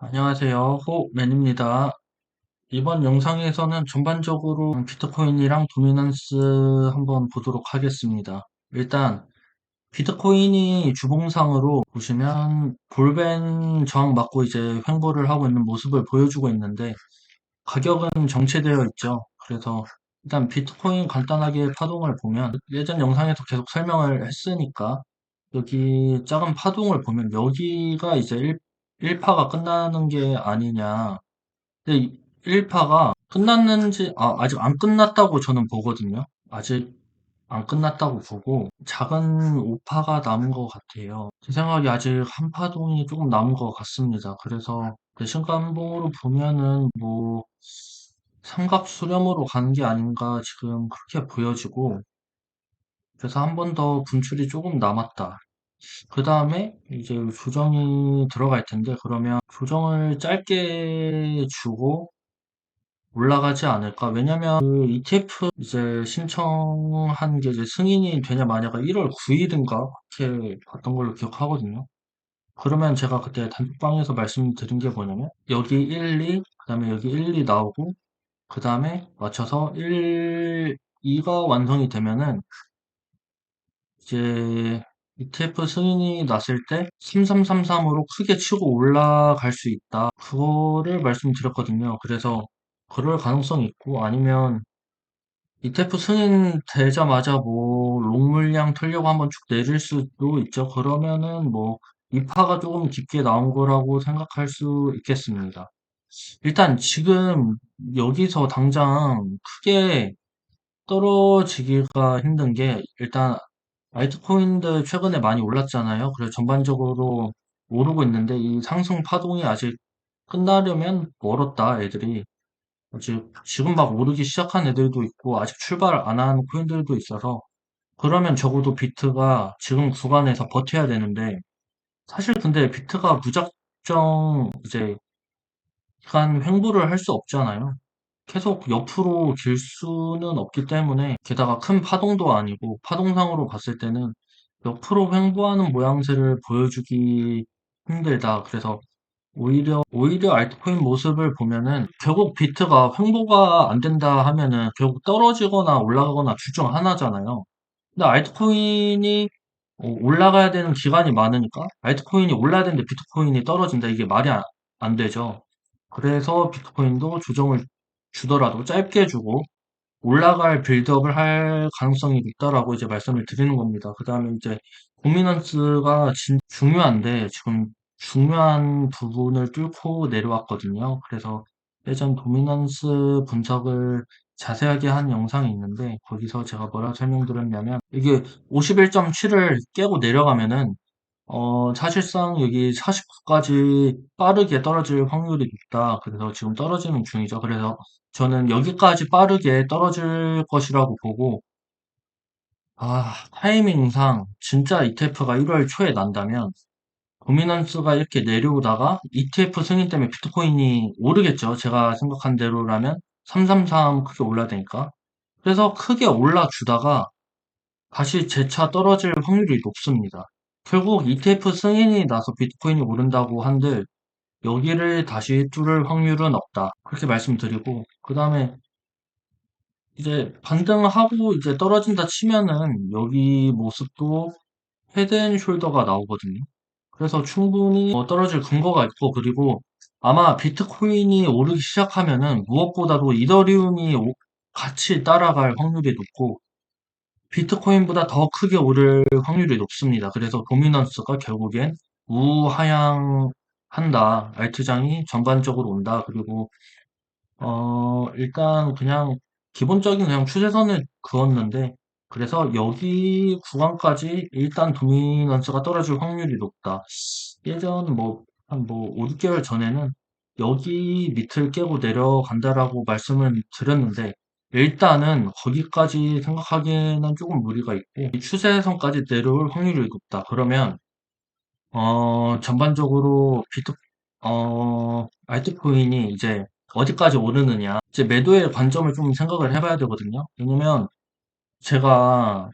안녕하세요. 호맨입니다. 이번 영상에서는 전반적으로 비트코인이랑 도미넌스 한번 보도록 하겠습니다. 일단 비트코인이 주봉상으로 보시면 볼벤 저항 맞고 이제 횡보를 하고 있는 모습을 보여주고 있는데 가격은 정체되어 있죠. 그래서 일단 비트코인 간단하게 파동을 보면 예전 영상에서 계속 설명을 했으니까 여기 작은 파동을 보면 여기가 이제 1파가 끝나는 게 아니냐. 근데 1파가 끝났는지, 아직 안 끝났다고 저는 보거든요. 아직 안 끝났다고 보고 작은 5파가 남은 것 같아요. 제 생각에 아직 한 파동이 조금 남은 것 같습니다. 그래서 신간봉으로 보면은 뭐 삼각 수렴으로 가는 게 아닌가 지금 그렇게 보여지고 그래서 한 번 더 분출이 조금 남았다. 그 다음에 이제 조정이 들어갈 텐데 그러면 조정을 짧게 주고 올라가지 않을까? 왜냐면 그 ETF 이제 신청한 게 이제 승인이 되냐 마냐가 1월 9일인가 그렇게 봤던 걸로 기억하거든요. 그러면 제가 그때 단톡방에서 말씀드린 게 뭐냐면 여기 1, 2, 그다음에 여기 1, 2 나오고 그다음에 맞춰서 1, 2가 완성이 되면은 이제 ETF 승인이 났을 때 3333으로 크게 치고 올라갈 수 있다. 그거를 말씀드렸거든요. 그래서 그럴 가능성이 있고 아니면 ETF 승인 되자마자 뭐 롱 물량 털려고 한번 쭉 내릴 수도 있죠. 그러면은 뭐 이파가 조금 깊게 나온 거라고 생각할 수 있겠습니다. 일단 지금 여기서 당장 크게 떨어지기가 힘든 게 일단 알트코인들 최근에 많이 올랐잖아요. 그래서 전반적으로 오르고 있는데 이 상승 파동이 아직 끝나려면 멀었다, 애들이. 지금 막 오르기 시작한 애들도 있고 아직 출발 안 한 코인들도 있어서 그러면 적어도 비트가 지금 구간에서 버텨야 되는데 사실 근데 비트가 무작정 이제 기간 횡보를 할 수 없잖아요. 계속 옆으로 길 수는 없기 때문에 게다가 큰 파동도 아니고 파동상으로 봤을 때는 옆으로 횡보하는 모양새를 보여주기 힘들다. 그래서 오히려 알트코인 모습을 보면은 결국 비트가 횡보가 안 된다 하면은 결국 떨어지거나 올라가거나 둘 중 하나잖아요. 근데 알트코인이 올라가야 되는 기간이 많으니까 알트코인이 올라야 되는데 비트코인이 떨어진다. 이게 말이 안 되죠. 그래서 비트코인도 조정을 주더라도 짧게 주고 올라갈 빌드업을 할 가능성이 있다라고 이제 말씀을 드리는 겁니다. 그 다음에 이제 도미넌스가 중요한데 지금 중요한 부분을 뚫고 내려왔거든요. 그래서 예전 도미넌스 분석을 자세하게 한 영상이 있는데 거기서 제가 뭐라 설명드렸냐면 이게 51.7을 깨고 내려가면은 사실상 여기 49까지 빠르게 떨어질 확률이 높다. 그래서 지금 떨어지는 중이죠. 그래서 저는 여기까지 빠르게 떨어질 것이라고 보고, 타이밍상 진짜 ETF가 1월 초에 난다면, 도미넌스가 이렇게 내려오다가 ETF 승인 때문에 비트코인이 오르겠죠. 제가 생각한 대로라면 333 크게 올라야 되니까. 그래서 크게 올라주다가 다시 재차 떨어질 확률이 높습니다. 결국 ETF 승인이 나서 비트코인이 오른다고 한들 여기를 다시 뚫을 확률은 없다. 그렇게 말씀드리고, 그 다음에 이제 반등하고 이제 떨어진다 치면은 여기 모습도 헤드앤숄더가 나오거든요. 그래서 충분히 떨어질 근거가 있고 그리고 아마 비트코인이 오르기 시작하면은 무엇보다도 이더리움이 같이 따라갈 확률이 높고 비트코인보다 더 크게 오를 확률이 높습니다. 그래서 도미넌스가 결국엔 우하향한다. 알트장이 전반적으로 온다. 그리고 일단 그냥 기본적인 그냥 추세선을 그었는데, 그래서 여기 구간까지 일단 도미넌스가 떨어질 확률이 높다. 예전 한 5, 6개월 전에는 여기 밑을 깨고 내려간다라고 말씀을 드렸는데, 일단은 거기까지 생각하기에는 조금 무리가 있고, 이 추세선까지 내려올 확률이 높다. 그러면, 전반적으로 알트코인이 이제 어디까지 오르느냐. 이제 매도의 관점을 좀 생각을 해봐야 되거든요. 왜냐면 제가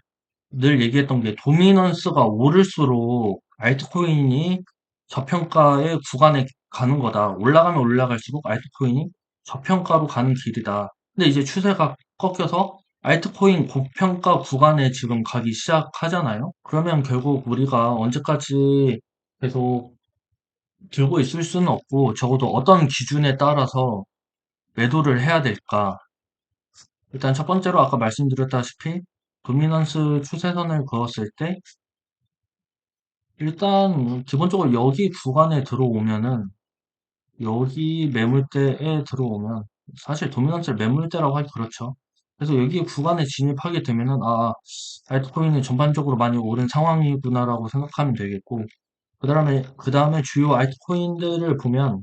늘 얘기했던 게 도미넌스가 오를수록 알트코인이 저평가의 구간에 가는 거다. 올라가면 올라갈수록 알트코인이 저평가로 가는 길이다. 근데 이제 추세가 꺾여서 알트코인 고평가 구간에 지금 가기 시작하잖아요. 그러면 결국 우리가 언제까지 계속 들고 있을 수는 없고 적어도 어떤 기준에 따라서 매도를 해야 될까? 일단 첫 번째로 아까 말씀드렸다시피 도미넌스 추세선을 그었을 때 일단 기본적으로 여기 구간에 들어오면은 여기 매물대에 들어오면 사실 도미넌스를 매물대라고 하기 그렇죠. 그래서 여기 구간에 진입하게 되면은 알트코인이 전반적으로 많이 오른 상황이구나라고 생각하면 되겠고 그 다음에 주요 알트코인들을 보면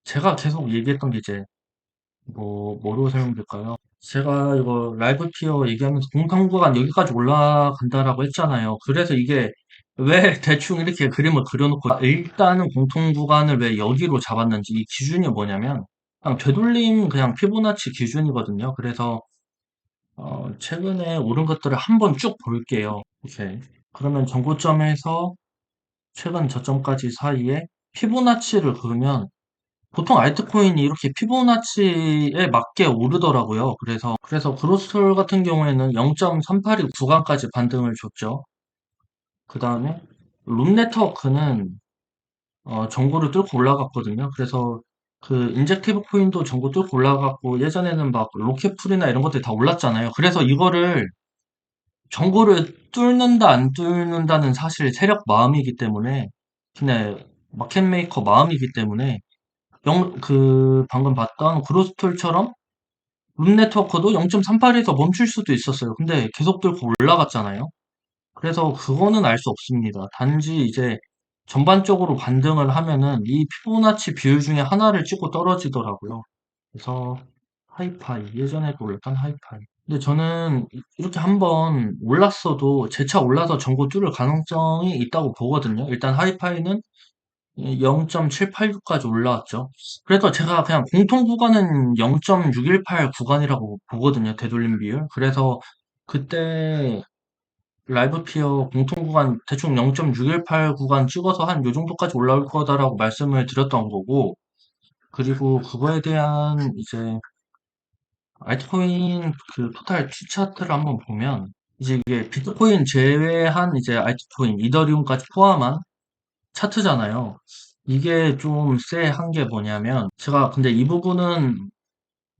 제가 계속 얘기했던 게 이제 뭐로 설명드릴까요? 제가 이거 라이브 티어 얘기하면서 공통 구간 여기까지 올라간다라고 했잖아요. 그래서 이게 왜 대충 이렇게 그림을 그려놓고 일단은 공통 구간을 왜 여기로 잡았는지 이 기준이 뭐냐면 그냥 되돌림 그냥 피보나치 기준이거든요. 그래서 최근에 오른 것들을 한번 쭉 볼게요. 오케이. 그러면 정고점에서 최근 저점까지 사이에 피보나치를 그으면 보통 알트코인이 이렇게 피보나치에 맞게 오르더라고요. 그래서 그로스톨 같은 경우에는 0.382 구간까지 반등을 줬죠. 그 다음에 룸 네트워크는 전고를 뚫고 올라갔거든요. 그래서 그 인젝티브 코인도 전고 뚫고 올라갔고 예전에는 막 로켓풀이나 이런 것들이 다 올랐잖아요. 그래서 이거를 전고를 뚫는다 안 뚫는다는 사실 세력 마음이기 때문에 그냥 마켓메이커 마음이기 때문에 방금 봤던 그로스톨처럼 룸 네트워크도 0.38에서 멈출 수도 있었어요. 근데 계속 들고 올라갔잖아요. 그래서 그거는 알 수 없습니다. 단지 이제 전반적으로 반등을 하면은 이 피보나치 비율 중에 하나를 찍고 떨어지더라고요. 그래서 하이파이, 예전에도 올렸던 하이파이. 근데 저는 이렇게 한번 올랐어도 재차 올라서 전고 뚫을 가능성이 있다고 보거든요. 일단 하이파이는 0.786까지 올라왔죠. 그래서 제가 그냥 공통 구간은 0.618 구간이라고 보거든요. 되돌림 비율. 그래서 그때 라이브 피어 공통 구간 대충 0.618 구간 찍어서 한 요 정도까지 올라올 거다라고 말씀을 드렸던 거고, 그리고 그거에 대한 이제 알트코인 그 토탈 T 차트를 한번 보면 이제 이게 비트코인 제외한 이제 알트코인, 이더리움까지 포함한 차트잖아요. 이게 좀 쎄한 게 뭐냐면, 제가 근데 이 부분은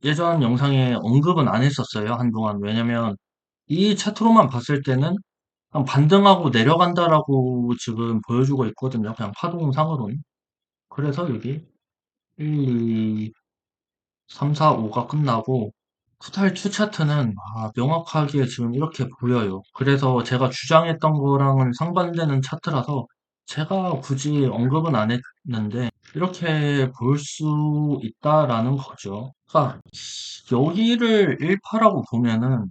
예전 영상에 언급은 안 했었어요, 한동안. 왜냐면 이 차트로만 봤을 때는 그냥 반등하고 내려간다라고 지금 보여주고 있거든요. 그냥 파동상으로는. 그래서 여기 1, 2, 3, 4, 5가 끝나고 토탈 2 차트는 명확하게 지금 이렇게 보여요. 그래서 제가 주장했던 거랑은 상반되는 차트라서 제가 굳이 언급은 안 했는데 이렇게 볼 수 있다라는 거죠. 그러니까 여기를 1파라고 보면은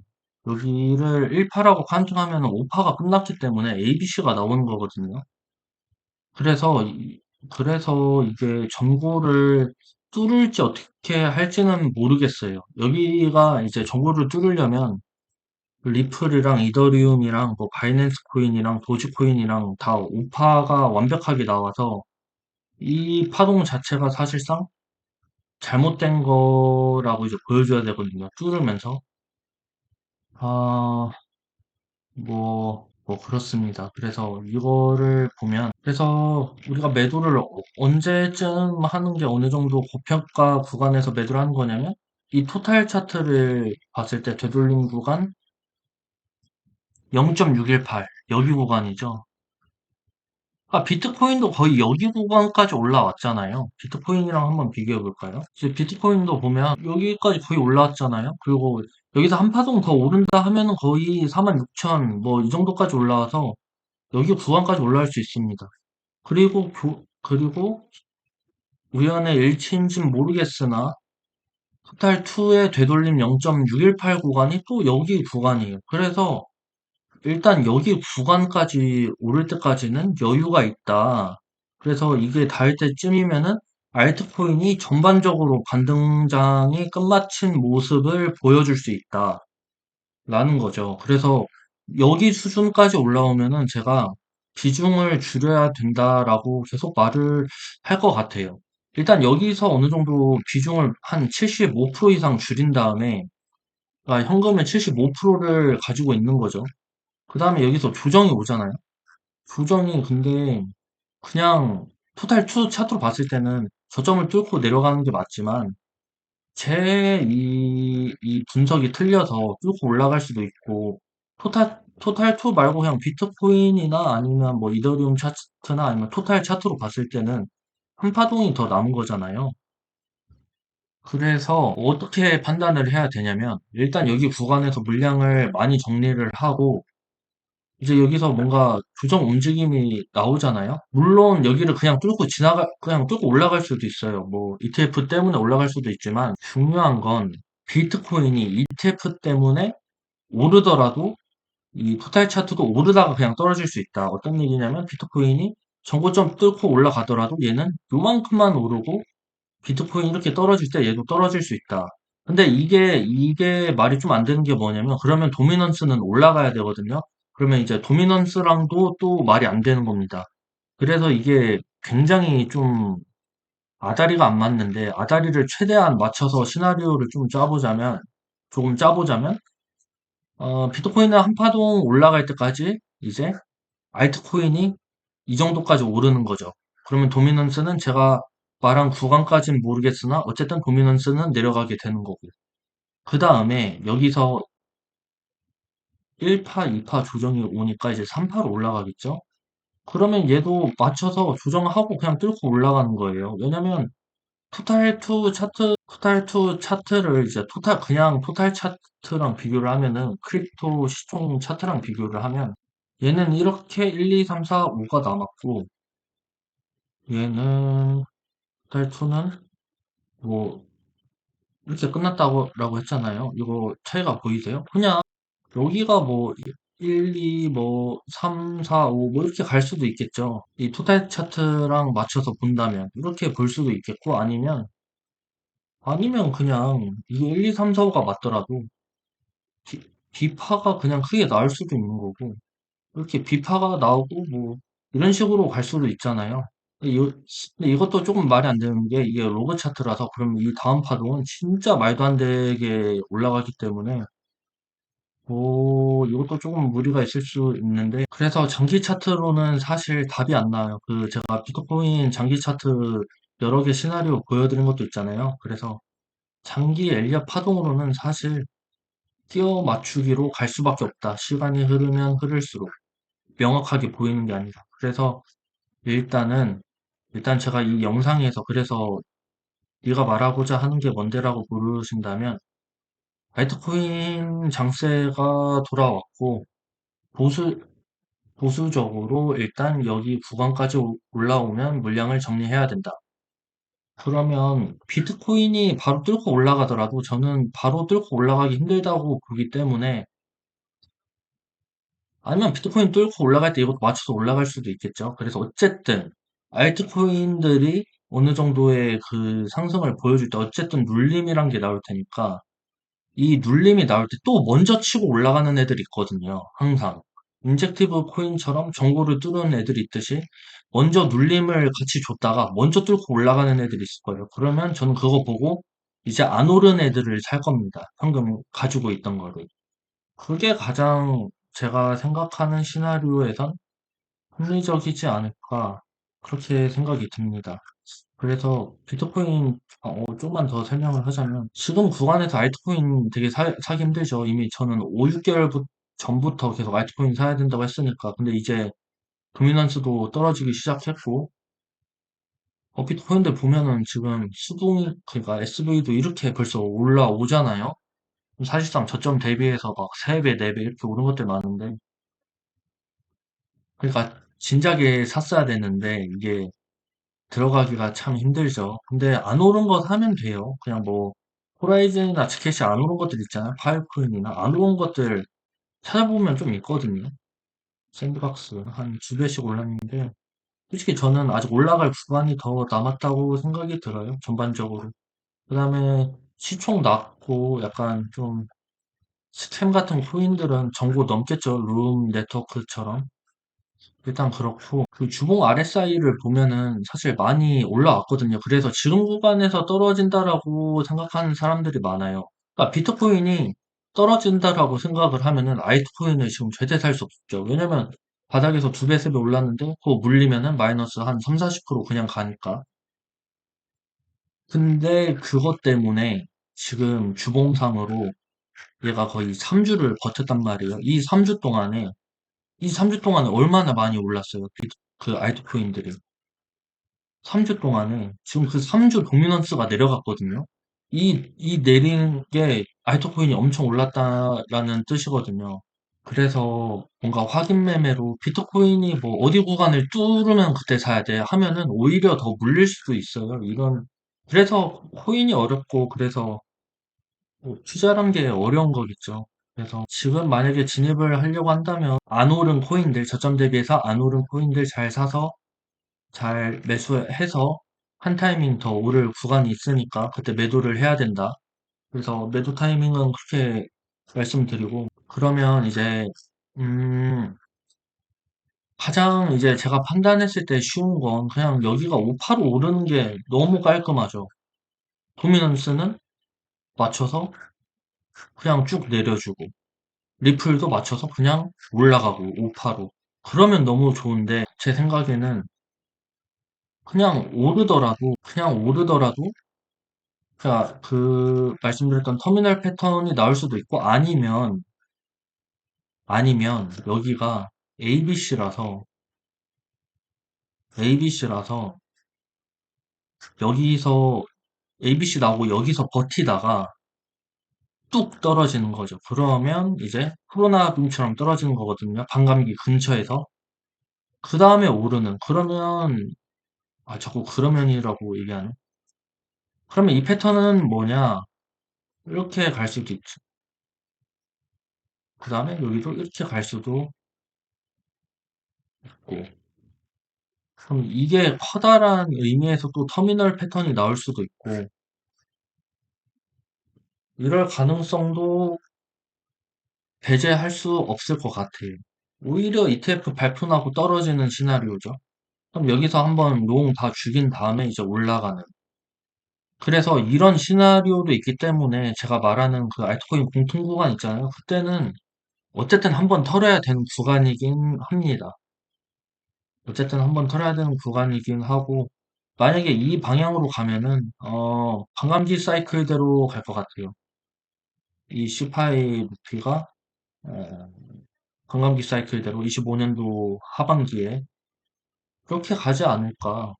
여기를 1파라고 간주하면 5파가 끝났기 때문에 ABC가 나오는 거거든요. 그래서 그래서 이게 전고를 뚫을지 어떻게 할지는 모르겠어요. 여기가 이제 전고를 뚫으려면 리플이랑 이더리움이랑 뭐 바이낸스 코인이랑 도지코인이랑 다 우파가 완벽하게 나와서 이 파동 자체가 사실상 잘못된 거라고 이제 보여줘야 되거든요. 뚫으면서. 아, 그렇습니다. 그래서 이거를 보면, 그래서 우리가 매도를 언제쯤 하는 게 어느 정도 고평가 구간에서 매도를 하는 거냐면, 이 토탈 차트를 봤을 때 되돌림 구간 0.618, 여기 구간이죠. 비트코인도 거의 여기 구간까지 올라왔잖아요. 비트코인이랑 한번 비교해 볼까요? 지금 비트코인도 보면 여기까지 거의 올라왔잖아요. 그리고 여기서 한 파동 더 오른다 하면은 거의 46,000, 뭐 이 정도까지 올라와서 여기 구간까지 올라올 수 있습니다. 그리고 우연의 일치인지는 모르겠으나 토탈2의 되돌림 0.618 구간이 또 여기 구간이에요. 그래서 일단 여기 구간까지 오를 때까지는 여유가 있다. 그래서 이게 닿을 때쯤이면은 알트코인이 전반적으로 반등장이 끝마친 모습을 보여줄 수 있다라는 거죠. 그래서 여기 수준까지 올라오면은 제가 비중을 줄여야 된다라고 계속 말을 할 것 같아요. 일단 여기서 어느 정도 비중을 한 75% 이상 줄인 다음에, 그러니까 현금의 75%를 가지고 있는 거죠. 그 다음에 여기서 조정이 오잖아요. 조정이 근데 그냥 토탈 투 차트로 봤을 때는 저점을 뚫고 내려가는 게 맞지만, 이 분석이 틀려서 뚫고 올라갈 수도 있고, 토탈2 말고 그냥 비트코인이나 아니면 뭐 이더리움 차트나 아니면 토탈 차트로 봤을 때는 한 파동이 더 남은 거잖아요. 그래서 어떻게 판단을 해야 되냐면, 일단 여기 구간에서 물량을 많이 정리를 하고, 이제 여기서 뭔가 조정 움직임이 나오잖아요. 물론 여기를 그냥 뚫고 올라갈 수도 있어요. 뭐 ETF 때문에 올라갈 수도 있지만 중요한 건 비트코인이 ETF 때문에 오르더라도 이 토탈 차트도 오르다가 그냥 떨어질 수 있다. 어떤 얘기냐면 비트코인이 정고점 뚫고 올라가더라도 얘는 요만큼만 오르고 비트코인 이렇게 떨어질 때 얘도 떨어질 수 있다. 근데 이게 말이 좀 안 되는 게 뭐냐면, 그러면 도미넌스는 올라가야 되거든요. 그러면 이제 도미넌스랑도 또 말이 안 되는 겁니다. 그래서 이게 굉장히 좀 아다리가 안 맞는데, 아다리를 최대한 맞춰서 시나리오를 조금 짜보자면, 비트코인은 한 파동 올라갈 때까지 이제 알트코인이 이 정도까지 오르는 거죠. 그러면 도미넌스는 제가 말한 구간까지는 모르겠으나 어쨌든 도미넌스는 내려가게 되는 거고. 그 다음에 여기서 1파, 2파 조정이 오니까 이제 3파로 올라가겠죠? 그러면 얘도 맞춰서 조정하고 그냥 뚫고 올라가는 거예요. 왜냐면 토탈2 차트를 이제 그냥 토탈 차트랑 비교를 하면은 크립토 시총 차트랑 비교를 하면 얘는 이렇게 1, 2, 3, 4, 5가 남았고 얘는 토탈2는 뭐 이렇게 끝났다고 했잖아요. 이거 차이가 보이세요? 그냥 여기가 뭐 1, 2, 뭐 3, 4, 5 뭐 이렇게 갈 수도 있겠죠. 이 토탈 차트랑 맞춰서 본다면 이렇게 볼 수도 있겠고, 아니면 그냥 이게 1, 2, 3, 4, 5가 맞더라도 비, 비파가 그냥 크게 나올 수도 있는 거고, 이렇게 비파가 나오고 뭐 이런 식으로 갈 수도 있잖아요. 근데 근데 이것도 조금 말이 안 되는 게 이게 로그 차트라서, 그러면 이 다음 파동은 진짜 말도 안 되게 올라가기 때문에 이것도 조금 무리가 있을 수 있는데, 그래서 장기 차트로는 사실 답이 안 나와요. 제가 비트코인 장기 차트 여러 개 시나리오 보여드린 것도 있잖아요. 그래서 장기 엘리엇 파동으로는 사실 띄어 맞추기로 갈 수밖에 없다. 시간이 흐르면 흐를수록 명확하게 보이는 게 아니라. 그래서 일단은, 일단 제가 이 영상에서 그래서 네가 말하고자 하는 게 뭔데라고 물으신다면, 바이트코인 장세가 돌아왔고, 보수, 보수적으로 일단 여기 구간까지 올라오면 물량을 정리해야 된다. 그러면 비트코인이 바로 뚫고 올라가더라도 저는 바로 뚫고 올라가기 힘들다고 보기 때문에, 아니면 비트코인 뚫고 올라갈 때 이것도 맞춰서 올라갈 수도 있겠죠. 그래서 어쨌든 알트코인들이 어느 정도의 그 상승을 보여줄 때 어쨌든 눌림이란 게 나올 테니까, 이 눌림이 나올 때 또 먼저 치고 올라가는 애들이 있거든요. 항상. 인젝티브 코인처럼 정보를 뚫는 애들이 있듯이 먼저 눌림을 같이 줬다가 먼저 뚫고 올라가는 애들이 있을 거예요. 그러면 저는 그거 보고 이제 안 오른 애들을 살 겁니다. 방금 가지고 있던 거를. 그게 가장 제가 생각하는 시나리오에선 합리적이지 않을까, 그렇게 생각이 듭니다. 그래서 비트코인 조금만 더 설명을 하자면, 지금 구간에서 알트코인 되게 사기 힘들죠. 이미 저는 5, 6개월 전부터 계속 알트코인 사야 된다고 했으니까. 근데 이제 도미넌스도 떨어지기 시작했고, 비트코인들 보면은 지금 그러니까 SV도 이렇게 벌써 올라오잖아요. 사실상 저점 대비해서 막 3배, 4배 이렇게 오른 것들 많은데, 그러니까 진작에 샀어야 되는데 이게 들어가기가 참 힘들죠. 근데 안 오른 거 사면 돼요. 그냥 뭐 호라이즌이나 지켓이 안 오른 것들 있잖아요. 파이코인이나 안 오른 것들 찾아보면 좀 있거든요. 샌드박스 한 두 배씩 올랐는데, 솔직히 저는 아직 올라갈 구간이 더 남았다고 생각이 들어요. 전반적으로. 그 다음에 시총 낮고 약간 좀 스캠 같은 코인들은 정보 넘겠죠. 룸 네트워크처럼. 일단 그렇고, 그 주봉 RSI를 보면은 사실 많이 올라왔거든요. 그래서 지금 구간에서 떨어진다라고 생각하는 사람들이 많아요. 그러니까 비트코인이 떨어진다라고 생각을 하면은 알트코인을 지금 절대 살 수 없죠. 왜냐면 바닥에서 두 배, 세 배 올랐는데 그거 물리면은 마이너스 한 3, 40% 그냥 가니까. 근데 그것 때문에 지금 주봉상으로 얘가 거의 3주를 버텼단 말이에요. 이 3주 동안에 얼마나 많이 올랐어요. 그 알트코인들이. 3주 동안에 지금 그 3주 도미넌스가 내려갔거든요. 이 내린 게 알트코인이 엄청 올랐다라는 뜻이거든요. 그래서 뭔가 확인 매매로 비트코인이 뭐 어디 구간을 뚫으면 그때 사야 돼 하면은 오히려 더 물릴 수도 있어요. 그래서 코인이 어렵고 그래서 뭐 투자란 게 어려운 거겠죠. 그래서 지금 만약에 진입을 하려고 한다면 안 오른 코인들, 저점 대비해서 안 오른 코인들 잘 사서 잘 매수해서 한 타이밍 더 오를 구간이 있으니까 그때 매도를 해야 된다. 그래서 매도 타이밍은 그렇게 말씀드리고 그러면 이제 음 가장 이제 제가 판단했을 때 쉬운 건 그냥 여기가 5%로 오르는 게 너무 깔끔하죠. 도미넌스는 맞춰서 그냥 쭉 내려주고 리플도 맞춰서 그냥 올라가고 5%로 그러면 너무 좋은데 제 생각에는 그냥 오르더라도 그러니까 그 말씀드렸던 터미널 패턴이 나올 수도 있고 아니면 여기가 ABC라서 ABC라서 여기서 ABC 나오고 여기서 버티다가 뚝 떨어지는 거죠. 그러면 이제 코로나 붐처럼 떨어지는 거거든요. 반감기 근처에서. 그 다음에 오르는. 자꾸 그러면이라고 얘기하네. 그러면 이 패턴은 뭐냐? 이렇게 갈 수도 있죠. 그 다음에 여기도 이렇게 갈 수도 있고. 그럼 이게 커다란 의미에서 또 터미널 패턴이 나올 수도 있고, 이럴 가능성도 배제할 수 없을 것 같아요. 오히려 ETF 발표나고 떨어지는 시나리오죠. 그럼 여기서 한번 롱 다 죽인 다음에 이제 올라가는. 그래서 이런 시나리오도 있기 때문에 제가 말하는 그 알트코인 공통 구간 있잖아요. 그때는 어쨌든 한번 털어야 되는 구간이긴 합니다. 어쨌든 한번 털어야 되는 구간이긴 하고, 만약에 이 방향으로 가면은, 반감기 사이클대로 갈 것 같아요. 이 C 파이 루피가, 어, 반감기 사이클대로 25년도 하반기에 그렇게 가지 않을까.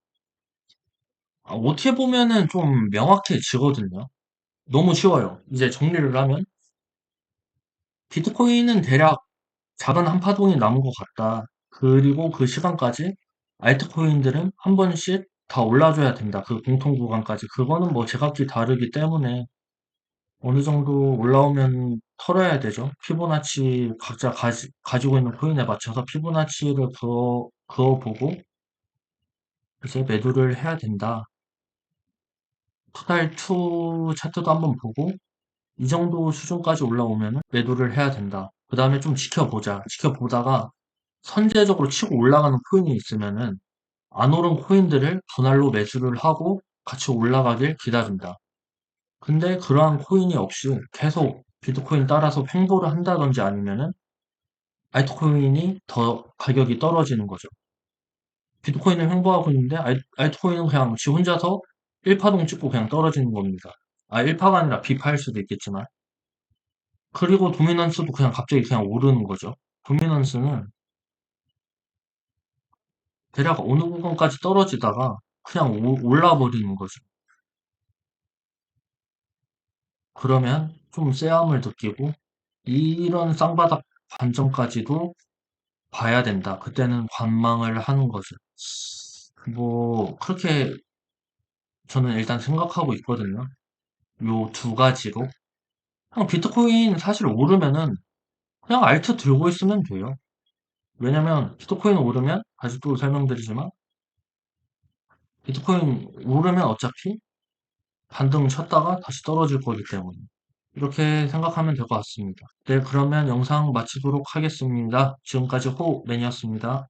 어떻게 보면은 좀 명확해지거든요. 너무 쉬워요. 이제 정리를 하면, 비트코인은 대략 작은 한파동이 남은 것 같다. 그리고 그 시간까지 알트코인들은 한 번씩 다 올라줘야 된다. 그 공통 구간까지. 그거는 뭐 제각기 다르기 때문에 어느 정도 올라오면 털어야 되죠. 피보나치 각자 가지고 있는 코인에 맞춰서 피보나치를 그어보고 이제 매도를 해야 된다. 투달2 차트도 한번 보고 이 정도 수준까지 올라오면 매도를 해야 된다. 그 다음에 좀 지켜보자. 지켜보다가 선제적으로 치고 올라가는 코인이 있으면은 안 오른 코인들을 분할로 매수를 하고 같이 올라가길 기다린다. 근데 그러한 코인이 없이 계속 비트코인 따라서 횡보를 한다든지 아니면은 알트코인이 더 가격이 떨어지는 거죠. 비트코인을 횡보하고 있는데 알트코인은 그냥 지 혼자서 1파동 찍고 그냥 떨어지는 겁니다. 1파가 아니라 비파일 수도 있겠지만. 그리고 도미넌스도 그냥 갑자기 그냥 오르는 거죠. 도미넌스는 대략 어느 구간까지 떨어지다가 그냥 올라 버리는 거죠. 그러면 좀 쎄함을 느끼고 이런 쌍바닥 반전까지도 봐야 된다. 그때는 관망을 하는 거죠. 뭐 그렇게 저는 일단 생각하고 있거든요. 요 두 가지로. 그냥 비트코인 사실 오르면은 그냥 알트 들고 있으면 돼요. 왜냐면 비트코인 오르면 다시 또 설명드리지만 비트코인 오르면 어차피 반등 쳤다가 다시 떨어질 거기 때문에 이렇게 생각하면 될 것 같습니다. 네, 그러면 영상 마치도록 하겠습니다. 지금까지 호맨이었습니다.